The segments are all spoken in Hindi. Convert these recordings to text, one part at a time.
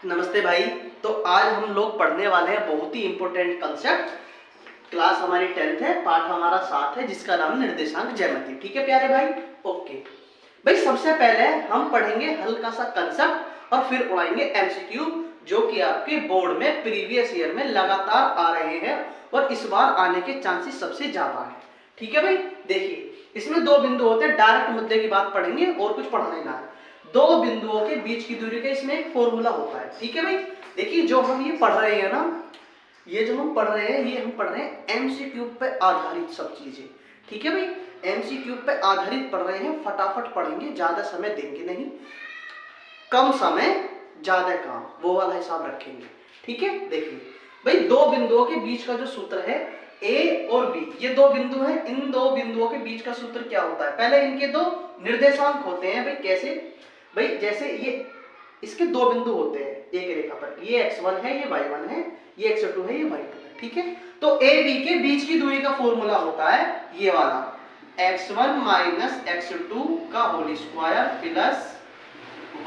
नमस्ते भाई। तो आज हम लोग पढ़ने वाले हैं बहुत ही इंपॉर्टेंट कंसेप्ट। क्लास हमारी 10th है, पाठ हमारा 7 है, जिसका नाम निर्देशांक ज्यामिति। ठीक है प्यारे भाई, ओके भाई। सबसे पहले हम पढ़ेंगे हल्का सा कंसेप्ट और फिर उड़ाएंगे एमसीक्यू, जो कि आपके बोर्ड में प्रीवियस ईयर में लगातार आ रहे हैं और इस बार आने के चांसेस सबसे ज्यादा है। ठीक है भाई, देखिए इसमें दो बिंदु होते हैं, डायरेक्ट मुद्दे की बात पढ़ेंगे और कुछ पढ़ना ही ना है। दो बिंदुओं के बीच की दूरी का इसमें एक फॉर्मूला होता है। ठीक है भाई, देखिए जो हम ये पढ़ रहे हैं ना, ये जो हम पढ़ रहे हैं, ये हम पढ़ रहे हैं एमसीक्यू पे आधारित सब चीजें। ठीक है भाई, एमसीक्यू पे आधारित पढ़ रहे हैं, फटाफट पढ़ेंगे, ज्यादा समय देंगे नहीं, कम समय ज्यादा काम, वो वाला हिसाब रखेंगे। ठीक है, देखिए भाई दो बिंदुओं के बीच का जो सूत्र है ए और बी, ये दो बिंदु हैं, इन दो बिंदुओं के बीच का सूत्र क्या होता है? पहले इनके दो निर्देशांक होते हैं भाई। कैसे भाई? जैसे ये इसके दो बिंदु होते हैं एक रेखा पर, ये x1 है, ये y1 है, ये x2 है, ये y2 है। ठीक है, तो ए बी के बीच की दूरी का फॉर्मूला होता है ये वाला, x1 माइनस x2 का whole square plus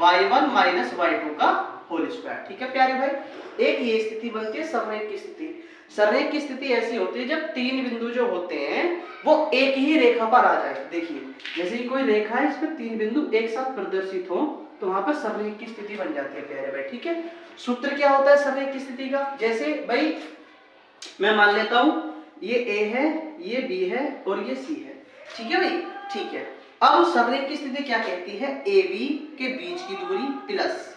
y1 minus y2 का होल स्क्वायर। ठीक है प्यारे भाई, एक ये स्थिति बनती है सररेख की स्थिति। सररेख की स्थिति ऐसी होती है जब तीन बिंदु जो होते हैं वो एक ही रेखा पर आ जाए। देखिए जैसे कोई रेखा है, इस पर तीन बिंदु एक साथ प्रदर्शित हो तो वहां पर सररेख की स्थिति बन जाती है प्यारे भाई। ठीक है, सूत्र क्या होता है सररेख की स्थिति का? जैसे भाई मैं मान लेता हूं ये ए है, ये बी है और ये सी है। ठीक है भाई, ठीक है। अब सररेख की स्थिति क्या कहती है? ए बी के बीच की दूरी प्लस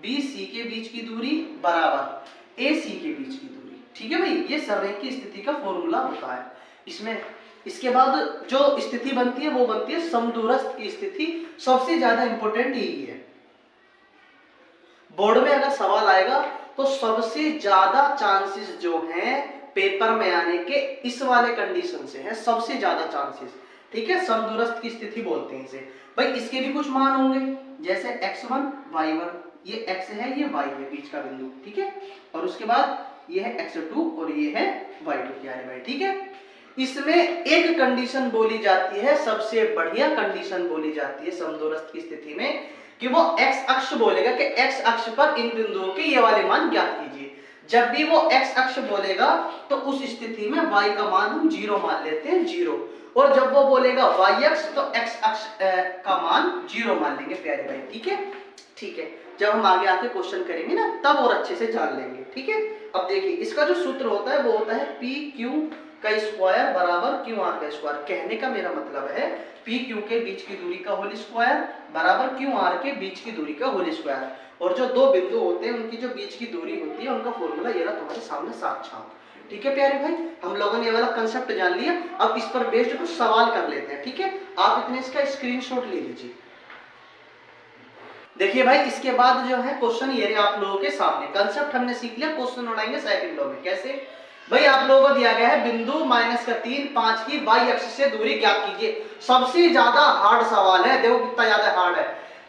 बी सी के बीच की दूरी बराबर ए सी के बीच की दूरी। ठीक है भाई, ये सररेख की स्थिति का फॉर्मूला होता है। इसमें इसके बाद जो स्थिति बनती है वो बनती है समदूरस्थ की स्थिति। सबसे ज्यादा इंपॉर्टेंट यही है, बोर्ड में अगर सवाल आएगा तो सबसे ज्यादा चांसेस जो हैं पेपर में आने के इस वाले कंडीशन से है, सबसे ज्यादा चांसेस। ठीक है, समदूरस्थ की स्थिति बोलते हैं इसे भाई। इसके भी कुछ मान होंगे, जैसे x1 y1, ये x है, ये y है बीच का बिंदु। ठीक है, और उसके बाद ये है x2 और ये है y2 प्यारे भाई। ठीक है, इसमें एक कंडीशन बोली जाती है, सबसे बढ़िया कंडीशन बोली जाती है समदूरस्थ की स्थिति में, कि वो x अक्ष बोलेगा कि x अक्ष पर इन बिंदुओं के ये वाले मान ज्ञात कीजिए। जब भी वो x अक्ष बोलेगा तो उस स्थिति में y का मान हम 0 मान लेते हैं, 0। और जब वो बोलेगा y अक्ष तो x अक्ष का मान 0 मान लेंगे प्यारे भाई। ठीक है, ठीक है, जब हम आगे आके क्वेश्चन करेंगे ना तब और अच्छे से जान लेंगे। ठीक है, अब देखिए इसका जो सूत्र होता है वो होता है पी क्यू का स्क्वायर बराबर क्यू आर का स्क्वायर। कहने का मेरा मतलब है पी क्यू के बीच की दूरी का होल स्क्वायर बराबर क्यू आर के बीच की दूरी का होल स्क्वायर। और जो दो बिंदु होते हैं उनकी जो बीच की दूरी होती है उनका फॉर्मूला ये रहा तुम्हारे सामने साक्षात। ठीक है प्यारे भाई, हम लोगों ने ये वाला कंसेप्ट जान लिया। अब इस पर बेस्ड कुछ सवाल कर लेते हैं। ठीक है, आप इतने इसका स्क्रीनशॉट ले लीजिए। देखिए भाई इसके बाद जो है क्वेश्चन ये आप लोगों के सामने, कंसेप्ट हमने सीख लिया, क्वेश्चन उड़ाएंगे सेकंड लॉ में। कैसे भाई? आप लोगों को दिया गया है बिंदु -3, 5 की y अक्ष से दूरी ज्ञात कीजिए। सबसे ज्यादा हार्ड सवाल है, देखो कितना ज्यादा हार्ड है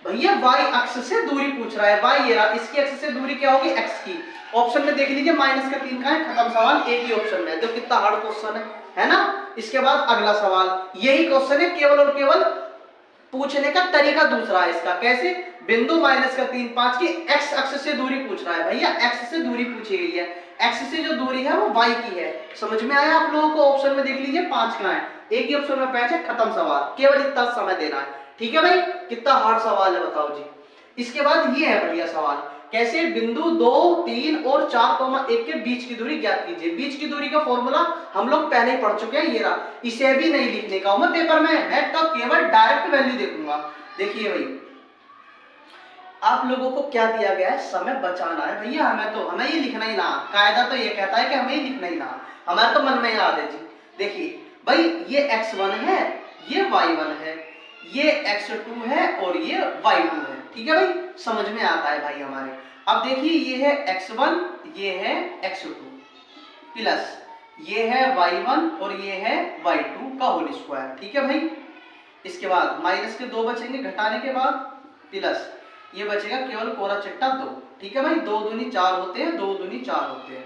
भैया। y अक्ष से दूरी पूछ रहा है, y ये रहा, इसकी अक्ष से दूरी क्या होगी? x की। ऑप्शन में देख लीजिए -3 का है, खत्म सवाल, एक ही ऑप्शन में है। देखो कितना हार्ड क्वेश्चन है ना। इसके बाद अगला सवाल यही क्वेश्चन है, केवल और केवल पूछने का तरीका दूसरा है इसका। कैसे? बिंदु -3, 5 की x अक्ष से दूरी पूछ रहा है भैया, x से दूरी पूछी गई है, x से जो दूरी है वो y की है। समझ में आया आप लोगों को? ऑप्शन में देख लीजिए 5 कहां है, एक ही ऑप्शन में 5 है, खत्म सवाल, केवल इतना समय देना है। ठीक है भाई, कितना हार्ड सवाल है बताओ जी। इसके बाद ये है बढ़िया सवाल, कैसे? बिंदु 2, 3 और 4,1 के बीच की दूरी ज्ञात कीजिए। बीच की दूरी का फॉर्मूला हम लोग पहले ही पढ़ चुके हैं, ये रहा। इसे भी नहीं लिखने का मैं पेपर में, मैं तो केवल डायरेक्ट वैल्यू देखूंगा। देखिए भाई आप लोगों को क्या दिया गया है? समय बचाना है भैया। हमें ये लिखना ही ना, कायदा तो ये कहता है कि हमें ही लिखना ही ना, हमारे तो मन में याद है जी। देखिए भाई ये x1 है, ये y1 है, ये x2 है और ये y2 है। ठीक है भाई, समझ में आता है भाई हमारे। अब देखिए ये है x1, ये है x2 प्लस ये है y1 और ये है y2 का होल स्क्वायर। ठीक है भाई, इसके बाद माइनस के 2 बचेंगे घटाने के बाद, प्लस ये बचेगा केवल कोरा चिट्टा 2। ठीक है भाई, 2 दूनी 4 होते हैं, 2 दूनी 4 होते हैं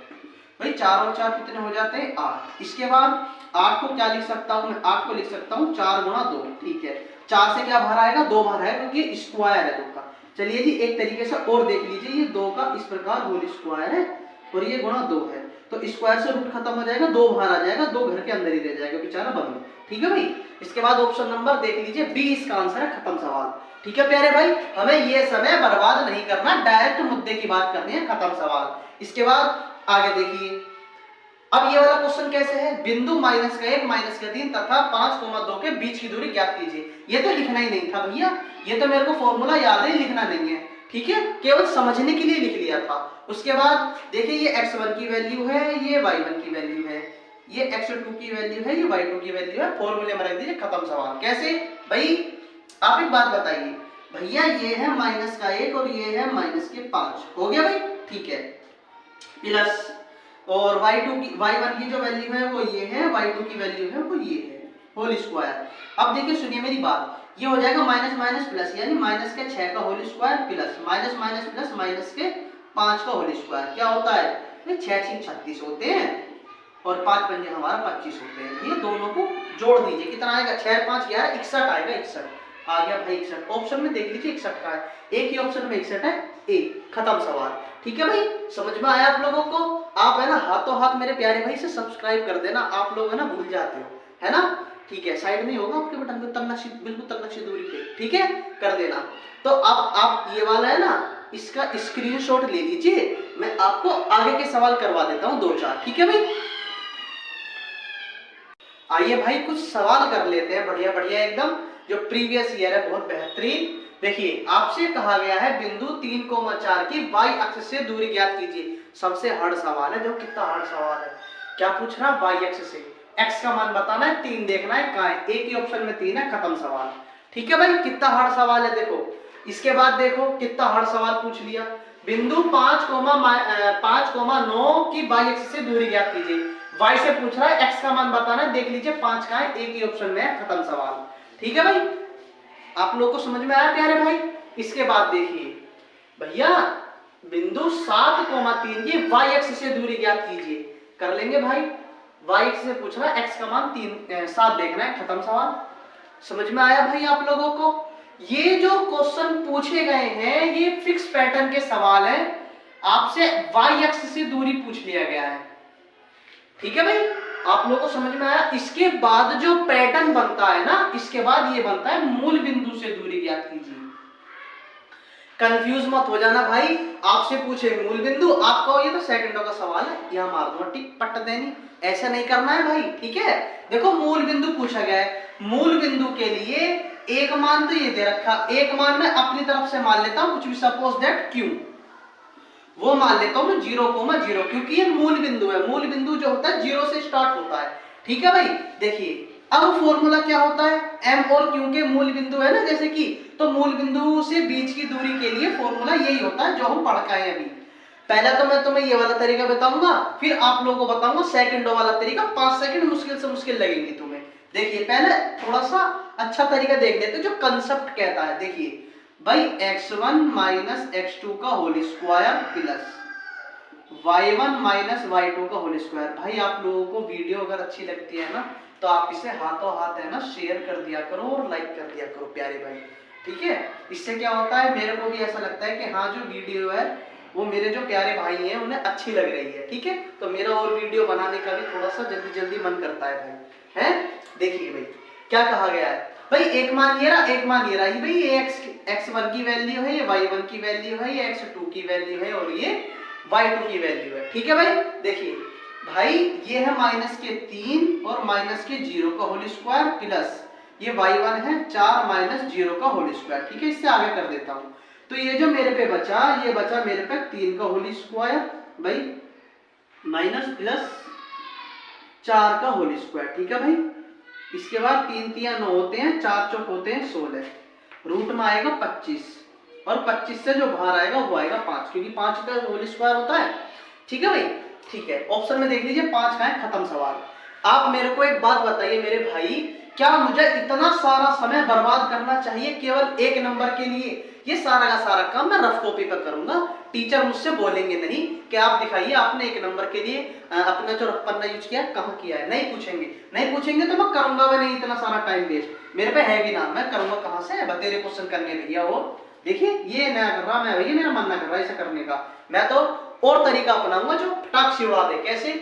भाई। 4 और 4 कितने हो जाते हैं? 8। इसके बाद 8 को क्या लिख सकता हूं मैं? 8 को लिख सकता हूं 4 गुणा 2। ठीक है, 4 से क्या बाहर आएगा? 2 बाहर है, क्योंकि स्क्वायर है 2 का। चलिए जी एक तरीके से और देख लीजिए, ये 2 का इस प्रकार होल स्क्वायर है और ये गुणा 2 है, तो स्क्वायर से रूट खत्म हो जाएगा, 2 बाहर आ जाएगा, 2 घर के अंदर ही रह जाएगा बेचारा बंद। ठीक है भाई। इसके बाद ऑप्शन नंबर देख लीजिए बी इसका आंसर है, खत्म सवाल। ठीक है प्यारे भाई, हमें ये समय बर्बाद नहीं करना, डायरेक्ट मुद्दे की बात करनी है, खत्म सवाल। इसके बाद आगे देखिए, अब ये वाला क्वेश्चन कैसे है, बिंदु -1 -3 तथा 5,2 के बीच की दूरी ज्ञात कीजिए। ये तो लिखना ही नहीं था भैया, ये तो मेरे को फॉर्मूला याद है, लिखना नहीं है। ठीक है, केवल समझने के लिए लिख लिया था। उसके बाद देखिए ये x1 की वैल्यू है, ये y1 की वैल्यू है, ये x2 की वैल्यू है, ये y2 की वैल्यू है, फॉर्मूले में रख दीजिए, खत्म सवाल। कैसे भाई, आप एक बात बताइए भैया, ये है -1 और ये है -5, हो गया भाई। ठीक है, प्लस और y1 की जो वैल्यू है वो ये है, y2 की वैल्यू है वो ये है, होल स्क्वायर। अब देखिए सुनिए मेरी बात, ये हो जाएगा माइनस माइनस प्लस, यानी माइनस के 6 का whole square plus minus minus plus minus के 5 का होल स्क्वायर, क्या होता है, 6 6 36 होते हैं और 5 पंजे हमारा 25 होते हैं। ये दोनों को जोड़ दीजिए, कितना आएगा, 6 5 11 61 आएगा, 61 आ गया भाई। 61 ऑप्शन में देख लीजिए 61 का है, एक ही ऑप्शन में 61 है, ए, खत्म सवाल। ठीक है भाई, समझ में आया आप लोगों को। आप है ना हाथों हाथ मेरे प्यारे भाई से सब्सक्राइब कर देना, आप लोग है ना भूल जाते हो, है ना। ठीक है, साइड में होगा आपके बटन पे, तलनक्षी, बिल्कुल तलनक्षी दूरी पे, ठीक है, कर देना। तो अब आप ये वाला है ना, इसका स्क्रीनशॉट ले लीजिए, मैं आपको आगे के सवाल करवा देता हूं 2-4, ठीक है भाई। आइए भाई कुछ सवाल कर लेते हैं, बढ़िया बढ़िया एकदम, जो प्रीवियस ईयर है, बहुत बेहतरीन। देखिए आपसे कहा गया है बिंदु 3,4 की y अक्ष से दूरी ज्ञात कीजिए। सबसे हार्ड सवाल है, देखो कितना हार्ड सवाल है। क्या पूछ रहा, y अक्ष से x का मान बताना है, 3 देखना है, कहां है, एक ही ऑप्शन में 3 है, खत्म सवाल। ठीक है भाई, कितना हार्ड सवाल है देखो। इसके बाद देखो कितना हार्ड सवाल पूछ लिया, बिंदु 5,9 की y अक्ष से दूरी ज्ञात कीजिए। y से पूछ रहा है, x का मान बताना है, देख लीजिए 5 कहां है, एक ही ऑप्शन में है, खत्म सवाल। ठीक है भाई, आप लोगों को समझ में आया प्यारे भाई। इसके बाद देखिए भैया, बिंदु 7,3 की y अक्ष से दूरी ज्ञात कीजिए। कर लेंगे भाई, y अक्ष से पूछ रहा है, x का मान 7 देखना है, खत्म सवाल। समझ में आया भाई आप लोगों को। ये जो क्वेश्चन पूछे गए हैं ये फिक्स पैटर्न के सवाल हैं, आपसे y अक्ष से दूरी पूछ लिया गया है। ठीक है भाई, आप लोगों को समझ में आया। इसके बाद जो पैटर्न बनता है ना, इसके बाद ये बनता है मूल बिंदु से दूरी ज्ञात कीजिए। कंफ्यूज मत हो जाना भाई, आपसे पूछे मूल बिंदु, आप कहो ये तो सेकंडों का सवाल है, यहां मार दो टिक पट देनी, ऐसा नहीं करना है भाई। ठीक है, देखो मूल बिंदु पूछा गया है, मूल बिंदु के लिए एक मान तो ये दे रखा, एक मान मैं अपनी तरफ से मान लेता हूं, कुछ भी, सपोज दैट क्यू, वो मान लेता हूं मैं 0,0, क्योंकि ये मूल बिंदु है। मूल बिंदु जो होता है 0 से स्टार्ट होता है। ठीक है भाई, देखिए अब फॉर्मूला क्या होता है, m और q के मूल बिंदु है ना, जैसे कि, तो मूल बिंदु से बीच की दूरी के लिए फॉर्मूला यही होता है जो हम पढ़ के आए अभी। पहला तो मैं तुम्हें ये वाला तरीका बताऊंगा, फिर आप लोगों को बताऊंगा सेकंडों वाला तरीका, 5 सेकंड मुश्किल से मुश्किल लगेंगे तुम्हें। देखिए पहले थोड़ा सा अच्छा तरीका देख लेते जो कंसेप्ट कहता है। देखिए भाई, x1 माइनस x2 का whole square plus y1 minus y2 का होल स्क्वायर। भाई आप लोगों को वीडियो अगर अच्छी लगती है ना, तो आप इसे हाथों हाथ है ना शेयर कर दिया करो और लाइक कर दिया करो प्यारे भाई। ठीक है, इससे क्या होता है, मेरे को भी ऐसा लगता है कि हाँ जो वीडियो है वो मेरे जो प्यारे भाई हैं उन्हें अच्छी लग रही है। ठीक है, तो मेरा और वीडियो बनाने का भी थोड़ा सा जल्दी जल्दी मन करता है भाई, है। देखिए भाई क्या कहा गया है, भाई एक मान ये रहा, एक मान ये रहा, भाई ये x1 की वैल्यू है, ये y1 की वैल्यू है, ये x2 की वैल्यू है और ये y2 की वैल्यू है। ठीक है भाई, देखिए भाई ये है -3 और -0 का होल स्क्वायर प्लस ये y1 है 4 - 0 का होल स्क्वायर। ठीक है, इससे आगे कर देता हूं, तो ये जो मेरे पे बचा, ये बचा मेरे पे 3 का होल स्क्वायर भाई माइनस प्लस 4 का होल स्क्वायर। ठीक है भाई, इसके बाद 3 3 9 होते हैं, 4 चौक होते हैं 16, रूट में आएगा 25 और 25 से जो बाहर आएगा वो आएगा 5, क्योंकि 5 का होल स्क्वायर होता है। ठीक है भाई, ठीक है, ऑप्शन में देख लीजिए 5 का है, खत्म सवाल। आप मेरे को एक बात बताइए मेरे भाई, क्या मुझे इतना सारा समय बर्बाद करना चाहिए केवल एक नंबर के लिए? ये सारा का सारा काम मैं रफ कॉपी पर करूंगा, टीचर मुझसे बोलेंगे नहीं कि आप दिखाइए आपने एक नंबर के लिए अपना जो रफ पन्ना यूज किया कहाँ किया है, नहीं पूछेंगे। नहीं पूछेंगे तो मैं करूंगा भी नहीं, इतना सारा टाइम वेस्ट मेरे पे है भी ना, मैं करूंगा कहाँ से बतेरे क्वेश्चन करने भैया वो। देखिए ये नया कर रहा मैं, ये मेरा मन ना कर रहा है ऐसा करने का, मैं तो और तरीका अपनाऊंगा जो फटाक से उड़ा दे। कैसे?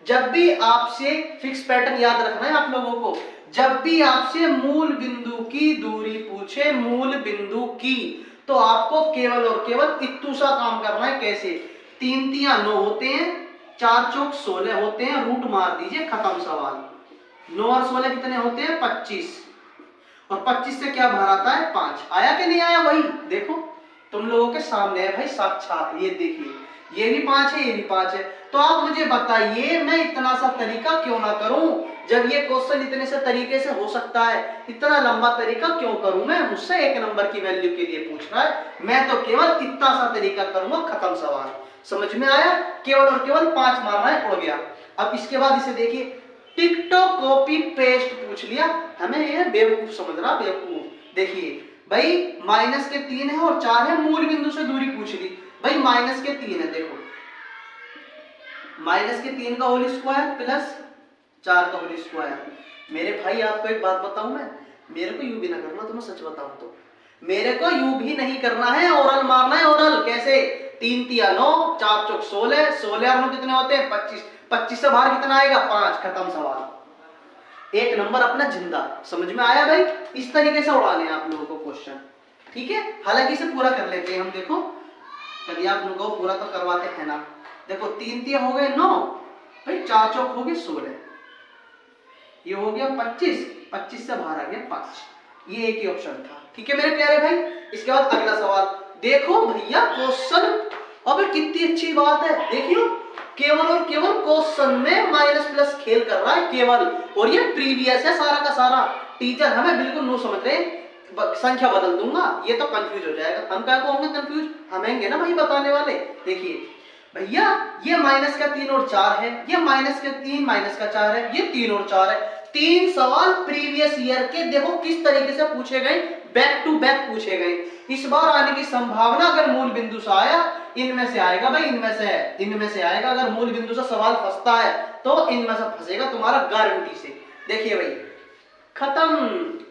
जब भी आपसे फिक्स पैटर्न याद रखना है आप लोगों को, जब भी आपसे मूल बिंदु की दूरी पूछे, मूल बिंदु की, तो आपको केवल और केवल इत्तू सा काम करना है। कैसे? 3 तिया 9 होते हैं, 4 चौक 16 होते हैं, रूट मार दीजिए, खत्म सवाल। 9 और 16 कितने होते हैं? 25, और 25 से क्या बाहर आता है? 5। आया कि नहीं आया? वही देखो तुम लोगों के सामने है भाई साक्षात, ये देखिए ये भी 5 है, ये भी 5 है। तो आप मुझे बताइए मैं इतना सा तरीका क्यों ना करूं, जब ये क्वेश्चन इतने से तरीके से हो सकता है, इतना लंबा तरीका क्यों करूं मैं? मुझसे 1 नंबर की वैल्यू के लिए पूछ रहा है, मैं तो केवल इतना सा तरीका करूंगा, खत्म सवाल। समझ में आया? केवल और केवल 5 मारना है, उड़ गया। अब इसके बाद इसे देखिए, टिकटॉक कॉपी पेस्ट पूछ लिया, हमें ये बेवकूफ समझ रहा, बेवकूफ। देखिए भाई माइनस के 3 है और 4 है, मूल बिंदु से दूरी पूछ ली भाई, माइनस के 3 है, देखो माइनस के 3 का होल स्क्वायर प्लस 4 का होल स्क्वायर। मेरे भाई आपको एक बात बताऊं मैं, मेरे को यू भी ना करना, तो मैं सच बताऊं तो मेरे को यू भी नहीं करना है, ओरल मारना है, ओरल। कैसे? 3 तिया 9, 4 चौक 16, 16 और 9 कितने होते हैं? 25, 25 से बाहर कितना आएगा? 5, खत्म सवाल। 1 नंबर अपना जिंदा। समझ में आया भाई? इस तरीके से उड़ाने हैं आप लोगों को क्वेश्चन, ठीक है। हालांकि इसे पूरा कर लेते हैं हम, देखो चलिए आप लोगों को पूरा तो करवाते हैं ना। देखो 3 तिया हो गए 9 भाई, 4 चौक हो गए 16, ये हो गया 25, 25 से बाहर आ गया 5, ये एक ही ऑप्शन था, ठीक है मेरे प्यारे भाई। इसके बाद अगला सवाल देखो भैया, क्वेश्चन अबे कितनी अच्छी बात है, देखियो केवल और केवल क्वेश्चन में माइनस प्लस खेल कर रहा है केवल, और ये प्रीवियस है सारा का सारा। टीचर हमें बिल्कुल नो समझ रहे, संख्या बदल दूंगा, ये तो कंफ्यूज हो जाएगा। हम क्या होंगे कंफ्यूज? हम होंगे ना भाई बताने वाले। देखिए भैया ये माइनस का 3 और 4 है, ये माइनस का 3 माइनस का 4 है, ये 3 और 4 है। 3 सवाल प्रीवियस ईयर के देखो किस तरीके से पूछे गए, बैक टू बैक पूछे गए। इस बार आने की संभावना अगर मूल बिंदु से आया, इनमें से आएगा भाई, इनमें से आएगा। अगर मूल बिंदु से सवाल फंसता है तो इनमें से फंसेगा तुम्हारा, गारंटी से। देखिए भाई खत्म,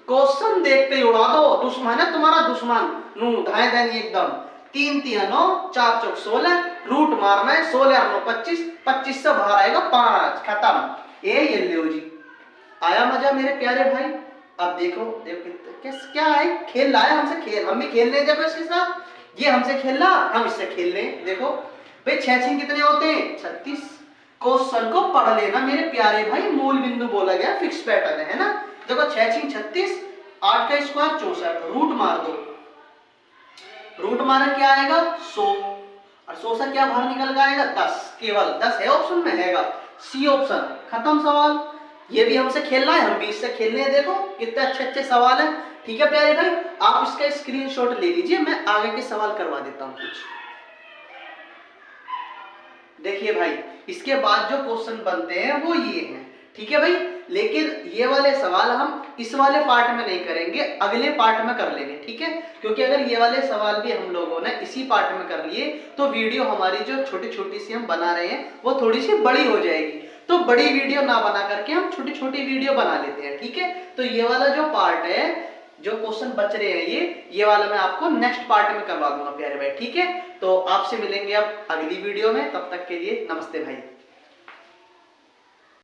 क्वेश्चन देखते ही उड़ा दो, दुश्मन है तुम्हारा, दुश्मन नू धाए देनी एकदम। 3 तिया 9, 4 चौक 16, रूट मारना है, 16 और 9 25, 25 से बाहर आएगा 5, खत्म। ये लो जी, आया मजा मेरे प्यारे भाई। अब देखो क्या है, खेल रहा है हमसे, खेल हम भी खेल रहे थे इसके साथ, ये हमसे खेल रहा, हम इससे खेल रहे। देखो भाई 6 कितने होते हैं? 36। क्वेश्चन को पढ़ लेना मेरे प्यारे भाई, मूल बिंदु बोला गया, फिक्स पैटर्न है ना। देखो 6 36, 8 का स्क्वायर 64, रूट मार दो, रूट मारा क्या आएगा? 100, और 100 से क्या बाहर निकल आएगा? 10, केवल 10 है ऑप्शन में, हैगा सी ऑप्शन, खत्म सवाल। ये भी हमसे खेल रहा है, हम भी इससे खेल रहे हैं। देखो कितने अच्छे अच्छे सवाल हैं, ठीक है प्यारे भाई। आप इसका स्क्रीनशॉट ले लीजिए, मैं आगे के सवाल करवा देता हूं कुछ। देखिए भाई इसके बाद जो क्वेश्चन बनते हैं वो ये हैं, ठीक है भाई। लेकिन ये वाले सवाल हम इस वाले पार्ट में नहीं करेंगे, अगले पार्ट में कर लेंगे, ठीक है। क्योंकि अगर ये वाले सवाल भी हम लोगों ने इसी पार्ट में कर लिए तो वीडियो हमारी जो छोटी छोटी सी हम बना रहे हैं वो थोड़ी सी बड़ी हो जाएगी। तो बड़ी वीडियो ना बना करके हम छोटी छोटी वीडियो बना लेते हैं, ठीक है। तो ये वाला जो पार्ट है, जो क्वेश्चन बच रहे हैं ये वाला मैं आपको नेक्स्ट पार्ट में करवा दूंगा प्यारे भाई, ठीक है। तो आपसे मिलेंगे अब अगली वीडियो में, तब तक के लिए नमस्ते भाई।